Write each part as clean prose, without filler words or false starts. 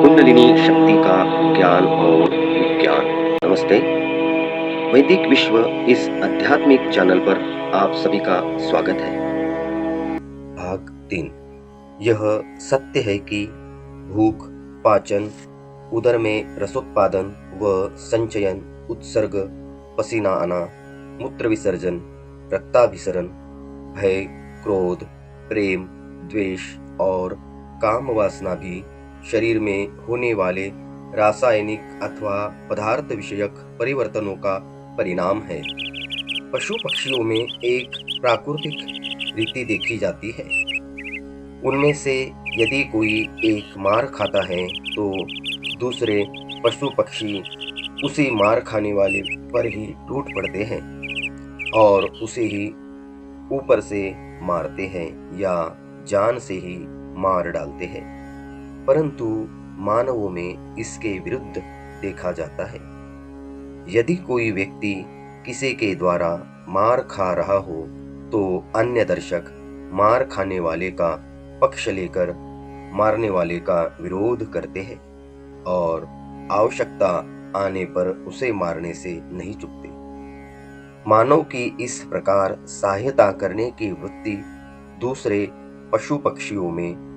कुंडलिनी शक्ति का ज्ञान और विज्ञान। नमस्ते। वैदिक विश्व इस आध्यात्मिक चैनल पर आप सभी का स्वागत है। भाग 3। यह सत्य है कि भूख, पाचन, उदर में रसोत्पादन व संचयन, उत्सर्ग, पसीना आना, मूत्र विसर्जन, रक्ताभिसरण, भय, क्रोध, प्रेम, द्वेष और काम वासना भी शरीर में होने वाले रासायनिक अथवा पदार्थ विषयक परिवर्तनों का परिणाम है। पशु पक्षियों में एक प्राकृतिक रीति देखी जाती है। उनमें से यदि कोई एक मार खाता है तो दूसरे पशु पक्षी उसी मार खाने वाले पर ही टूट पड़ते हैं और उसे ही ऊपर से मारते हैं या जान से ही मार डालते हैं। परंतु मानवों में इसके विरुद्ध देखा जाता है। यदि कोई व्यक्ति किसी के द्वारा मार खा रहा हो तो अन्य दर्शक मार खाने वाले का पक्ष लेकर मारने वाले का विरोध करते हैं और आवश्यकता आने पर उसे मारने से नहीं चूकते। मानव की इस प्रकार सहायता करने की वृत्ति दूसरे पशु पक्षियों में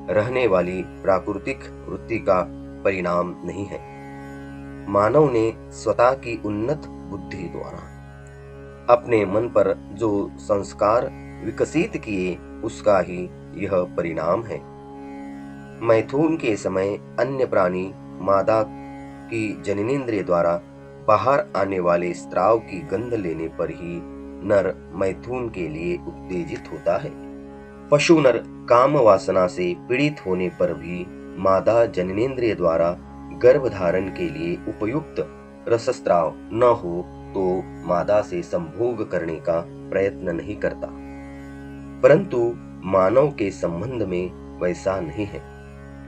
रहने वाली प्राकृतिक वृत्ति का परिणाम नहीं है। मानव ने स्वतः की उन्नत बुद्धि द्वारा अपने मन पर जो संस्कार विकसित किए उसका ही यह परिणाम है। मैथुन के समय अन्य प्राणी मादा की जननेंद्रिय द्वारा बाहर आने वाले स्राव की गंध लेने पर ही नर मैथुन के लिए उत्तेजित होता है। पशु नर काम वासना से पीड़ित होने पर भी मादा जननेंद्रिय द्वारा गर्भधारण के लिए उपयुक्त रसस्राव न हो तो मादा से संभोग करने का प्रयत्न नहीं करता। परंतु मानव के संबंध में वैसा नहीं है।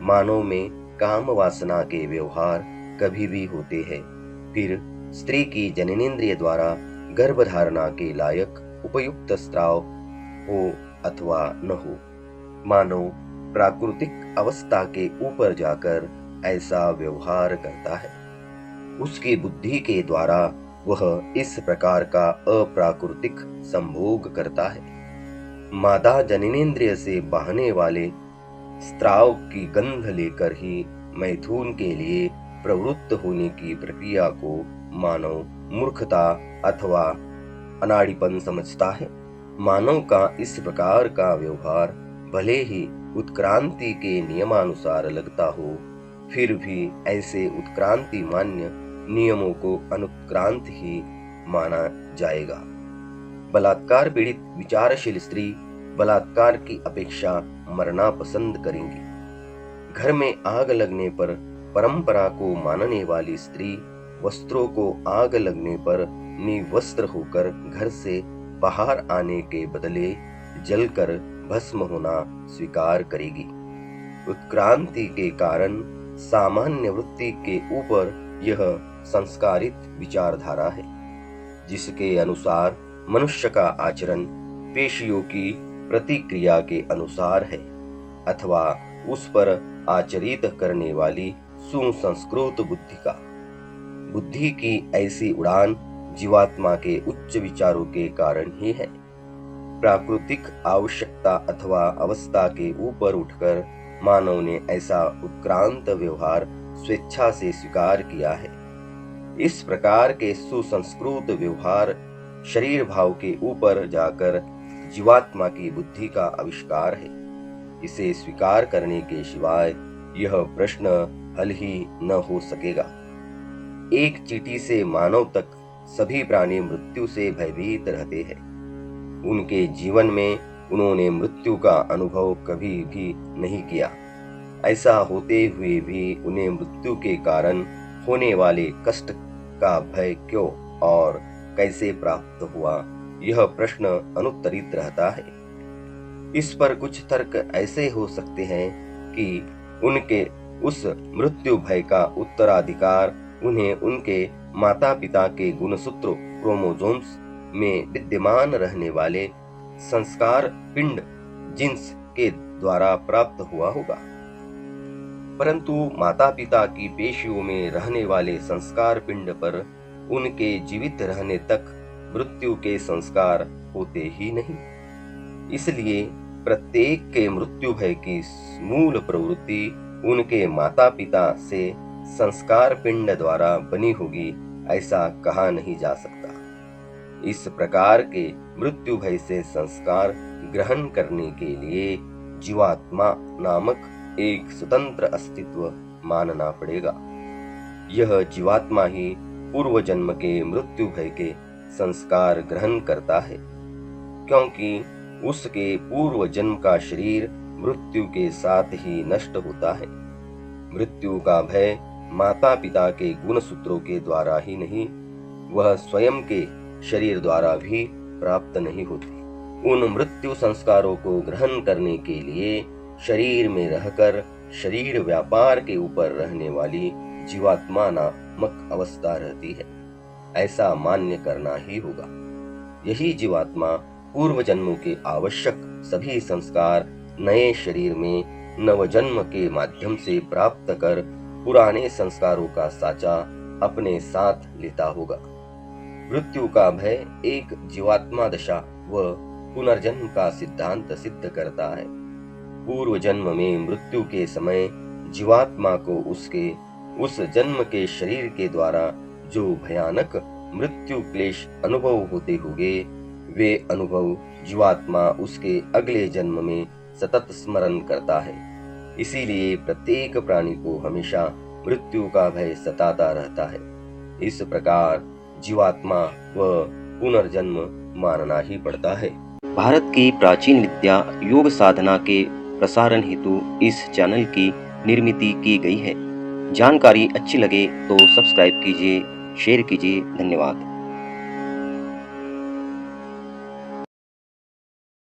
मानव में काम वासना के व्यवहार कभी भी होते हैं, फिर स्त्री की जननेंद्रिय द्वारा गर्भधारणा के लायक उपयुक्त स्राव हो अथवा न हो। मानव प्राकृतिक अवस्था के ऊपर जाकर ऐसा व्यवहार करता है। उसकी बुद्धि के द्वारा वह इस प्रकार का अप्राकृतिक संभोग करता है। मादा जननेंद्रिय से बहने वाले स्राव की गंध लेकर ही मैथुन के लिए प्रवृत्त होने की प्रक्रिया को मानव मूर्खता अथवा अनाड़ीपन समझता है। मानव का इस प्रकार का व्यवहार भले ही उत्क्रांति के नियमानुसार लगता हो, फिर भी ऐसे उत्क्रांति मान्य नियमों को अनुत्क्रांत ही माना जाएगा। बलात्कार पीड़ित विचारशील स्त्री बलात्कार की अपेक्षा मरना पसंद करेंगी। घर में आग लगने पर परंपरा को मानने वाली स्त्री वस्त्रों को आग लगने पर निवस्त्र होकर घर से बाहर आने के बदले जलकर भस्म होना स्वीकार करेगी। उत्क्रांति के कारण सामान्य वृत्ति के ऊपर यह संस्कारित विचारधारा है, जिसके अनुसार मनुष्य का आचरण पेशियों की प्रतिक्रिया के अनुसार है अथवा उस पर आचरित करने वाली सुसंस्कृत बुद्धि का। बुद्धि की ऐसी उड़ान जीवात्मा के उच्च विचारों के कारण ही है। प्राकृतिक आवश्यकता अथवा अवस्था के ऊपर उठकर मानव ने ऐसा उत्क्रांत व्यवहार स्वेच्छा से स्वीकार किया है। इस प्रकार के सुसंस्कृत व्यवहार शरीर भाव के ऊपर जाकर जीवात्मा की बुद्धि का आविष्कार है। इसे स्वीकार करने के सिवाय यह प्रश्न हल ही न हो सकेगा। एक चींटी से मानव तक सभी प्राणी मृत्यु से भयभीत रहते हैं। उनके जीवन में उन्होंने मृत्यु का अनुभव कभी भी नहीं किया। ऐसा होते हुए भी उन्हें मृत्यु के कारण होने वाले कष्ट का भय क्यों और कैसे प्राप्त हुआ, यह प्रश्न अनुत्तरित रहता है। इस पर कुछ तर्क ऐसे हो सकते हैं कि उनके उस मृत्यु भय का उत्तराधिकार उन्हें उनके माता पिता के गुणसूत्र क्रोमोसोम्स में विद्यमान रहने वाले संस्कार पिंड जीन्स के द्वारा प्राप्त हुआ होगा। परंतु माता पिता की पेशियों में रहने वाले संस्कार पिंड पर उनके जीवित रहने तक मृत्यु के संस्कार होते ही नहीं। इसलिए प्रत्येक के मृत्यु भय की मूल प्रवृत्ति उनके माता पिता से संस्कार पिंड द्वारा बनी होगी, ऐसा कहा नहीं जा सकता। इस प्रकार के मृत्यु भय से संस्कार ग्रहण करने के लिए जीवात्मा नामक एक स्वतंत्र अस्तित्व मानना पड़ेगा। यह जीवात्मा ही पूर्व जन्म के मृत्यु भय के संस्कार ग्रहण करता है, क्योंकि उसके पूर्व जन्म का शरीर मृत्यु के साथ ही नष्ट होता है। मृत्यु का भय माता पिता के गुण सूत्रों के द्वारा ही नहीं, वह स्वयं के शरीर द्वारा भी प्राप्त नहीं होती। उन मृत्यु संस्कारों को ग्रहण करने के लिए शरीर में रहकर शरीर व्यापार के ऊपर रहने वाली जीवात्मा नामक अवस्था रहती है, ऐसा मान्य करना ही होगा। यही जीवात्मा पूर्व जन्मों के आवश्यक सभी संस्कार नए शरीर में नवजन्म के माध्यम से प्राप्त कर पुराने संस्कारों का साचा अपने साथ लेता होगा। मृत्यु का भय एक जीवात्मा दशा व पुनर्जन्म का सिद्धांत सिद्ध करता है। पूर्व जन्म में मृत्यु के समय जीवात्मा को उसके उस जन्म के शरीर के द्वारा जो भयानक मृत्यु क्लेश अनुभव होते होंगे, वे अनुभव जीवात्मा उसके अगले जन्म में सतत स्मरण करता है। इसीलिए प्रत्येक प्राणी को हमेशा मृत्यु का भय सताता रहता है। इस प्रकार जीवात्मा व पुनर्जन्म मानना ही पड़ता है। भारत की प्राचीन विद्या योग साधना के प्रसारण हेतु इस चैनल की निर्मित की गई है। जानकारी अच्छी लगे तो सब्सक्राइब कीजिए, शेयर कीजिए। धन्यवाद।